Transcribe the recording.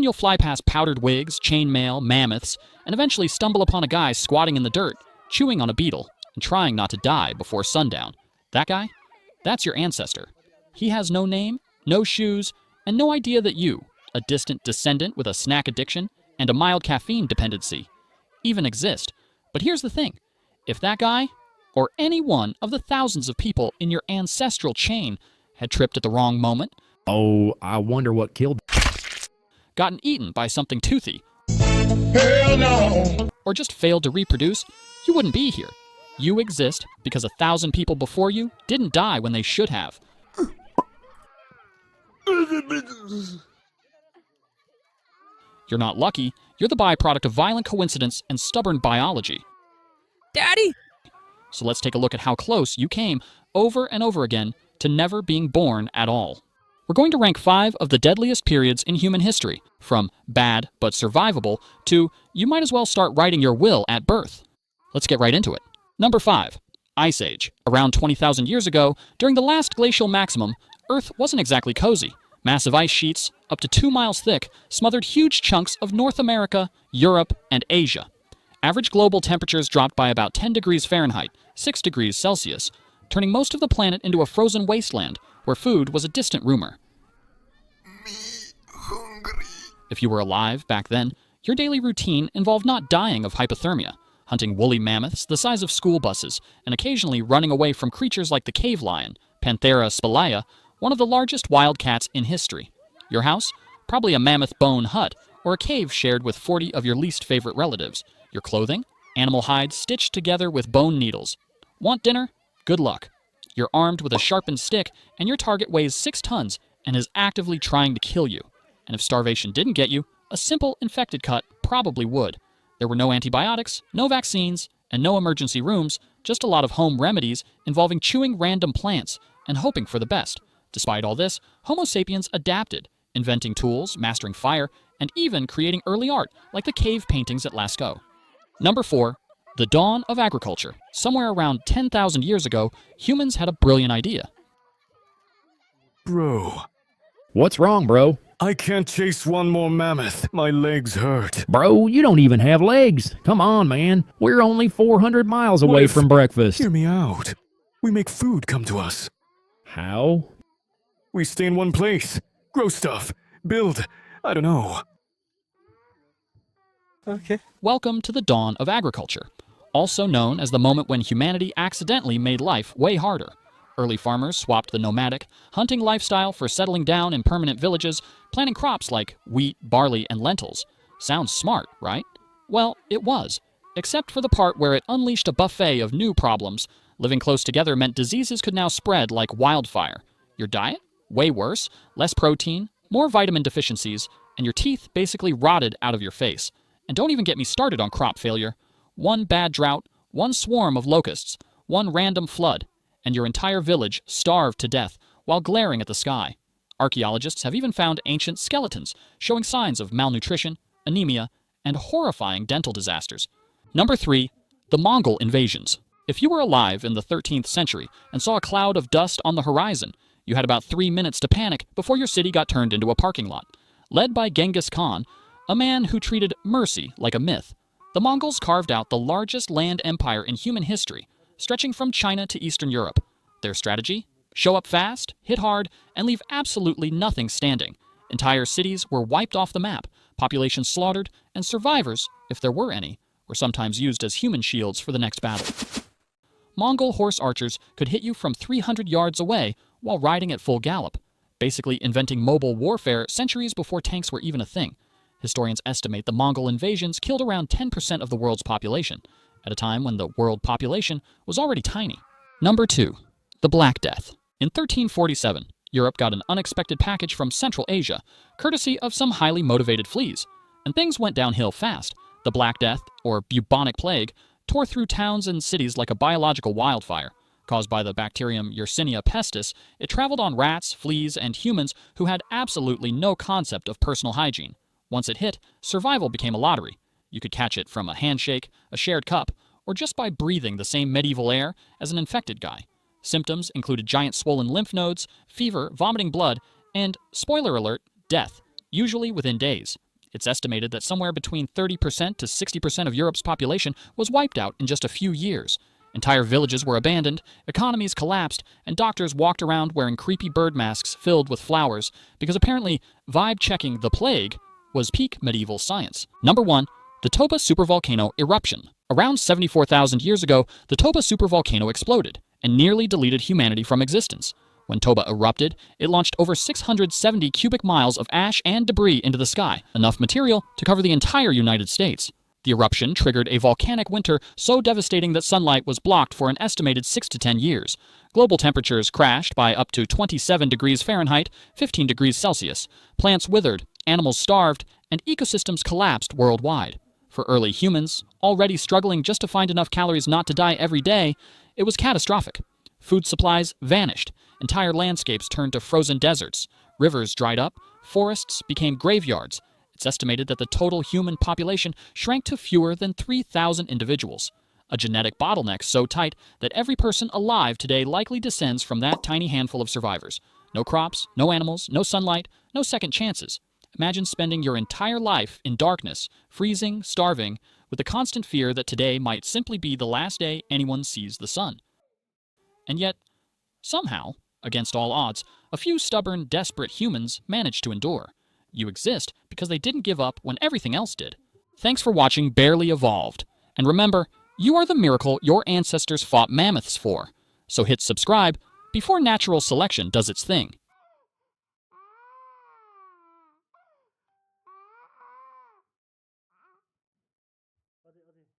you'll fly past powdered wigs, chainmail, mammoths, and eventually stumble upon a guy squatting in the dirt, chewing on a beetle, and trying not to die before sundown. That guy? That's your ancestor. He has no name, no shoes, and no idea that you, a distant descendant with a snack addiction and a mild caffeine dependency, even exist. But here's the thing. If that guy, or any one of the thousands of people in your ancestral chain, had tripped at the wrong moment, Oh, I wonder what killed. gotten eaten by something toothy, Hell no! or just failed to reproduce, you wouldn't be here. You exist because 1,000 people before you didn't die when they should have. You're not lucky, you're the byproduct of violent coincidence and stubborn biology. Daddy? So let's take a look at how close you came over and over again to never being born at all. We're going to rank 5 of the deadliest periods in human history, from bad but survivable to you might as well start writing your will at birth. Let's get right into it. Number 5. Ice Age. Around 20,000 years ago, during the last glacial maximum, Earth wasn't exactly cozy. Massive ice sheets, up to 2 miles thick, smothered huge chunks of North America, Europe, and Asia. Average global temperatures dropped by about 10 degrees Fahrenheit, 6 degrees Celsius, turning most of the planet into a frozen wasteland where food was a distant rumor. If you were alive back then, your daily routine involved not dying of hypothermia, hunting woolly mammoths the size of school buses, and occasionally running away from creatures like the cave lion, Panthera spelaea, one of the largest wild cats in history. Your house? Probably a mammoth bone hut, or a cave shared with 40 of your least favorite relatives. Your clothing? Animal hide stitched together with bone needles. Want dinner? Good luck. You're armed with a sharpened stick, and your target weighs 6 tons and is actively trying to kill you. And if starvation didn't get you, a simple infected cut probably would. There were no antibiotics, no vaccines, and no emergency rooms, just a lot of home remedies involving chewing random plants and hoping for the best. Despite all this, Homo sapiens adapted, inventing tools, mastering fire, and even creating early art like the cave paintings at Lascaux. Number 4. The dawn of agriculture. Somewhere around 10,000 years ago, humans had a brilliant idea. Bro, What's wrong, bro? I can't chase one more mammoth. My legs hurt. Bro, you don't even have legs. Come on, man. We're only 400 miles away if- from breakfast. Hear me out. We make food come to us. How? We stay in one place, grow stuff, build. I don't know. Okay. Welcome to the dawn of agriculture, also known as the moment when humanity accidentally made life way harder. Early farmers swapped the nomadic, hunting lifestyle for settling down in permanent villages, planting crops like wheat, barley, and lentils. Sounds smart, right? Well, it was, except for the part where it unleashed a buffet of new problems. Living close together meant diseases could now spread like wildfire. Your diet? Way worse, less protein, more vitamin deficiencies, and your teeth basically rotted out of your face. And don't even get me started on crop failure. One bad drought, one swarm of locusts, one random flood, and your entire village starved to death while glaring at the sky. Archaeologists have even found ancient skeletons showing signs of malnutrition, anemia, and horrifying dental disasters. Number 3. The Mongol invasions. If you were alive in the 13th century and saw a cloud of dust on the horizon, you had about 3 minutes to panic before your city got turned into a parking lot. Led by Genghis Khan, a man who treated mercy like a myth, the Mongols carved out the largest land empire in human history, stretching from China to Eastern Europe. Their strategy? Show up fast, hit hard, and leave absolutely nothing standing. Entire cities were wiped off the map, population slaughtered, and survivors, if there were any, were sometimes used as human shields for the next battle. Mongol horse archers could hit you from 300 yards away while riding at full gallop, basically inventing mobile warfare centuries before tanks were even a thing. Historians estimate the Mongol invasions killed around 10% of the world's population, at a time when the world population was already tiny. Number 2. The Black Death. In 1347, Europe got an unexpected package from Central Asia, courtesy of some highly motivated fleas, and things went downhill fast. The Black Death, or bubonic plague, tore through towns and cities like a biological wildfire. Caused by the bacterium Yersinia pestis, it traveled on rats, fleas, and humans who had absolutely no concept of personal hygiene. Once it hit, survival became a lottery. You could catch it from a handshake, a shared cup, or just by breathing the same medieval air as an infected guy. Symptoms included giant swollen lymph nodes, fever, vomiting blood, and, spoiler alert, death, usually within days. It's estimated that somewhere between 30% to 60% of Europe's population was wiped out in just a few years. Entire villages were abandoned, economies collapsed, and doctors walked around wearing creepy bird masks filled with flowers because apparently vibe-checking the plague was peak medieval science. Number 1. The Toba supervolcano eruption. Around 74,000 years ago, the Toba supervolcano exploded and nearly deleted humanity from existence. When Toba erupted, it launched over 670 cubic miles of ash and debris into the sky, enough material to cover the entire United States. The eruption triggered a volcanic winter so devastating that sunlight was blocked for an estimated 6 to 10 years. Global temperatures crashed by up to 27 degrees Fahrenheit, 15 degrees Celsius. Plants withered, animals starved, and ecosystems collapsed worldwide. For early humans, already struggling just to find enough calories not to die every day, it was catastrophic. Food supplies vanished. Entire landscapes turned to frozen deserts. Rivers dried up. Forests became graveyards. It's estimated that the total human population shrank to fewer than 3,000 individuals. A genetic bottleneck so tight that every person alive today likely descends from that tiny handful of survivors. No crops, no animals, no sunlight, no second chances. Imagine spending your entire life in darkness, freezing, starving, with the constant fear that today might simply be the last day anyone sees the sun. And yet, somehow, against all odds, a few stubborn, desperate humans managed to endure. You exist because they didn't give up when everything else did. Thanks for watching Barely Evolved. And remember, you are the miracle your ancestors fought mammoths for. So hit subscribe before natural selection does its thing.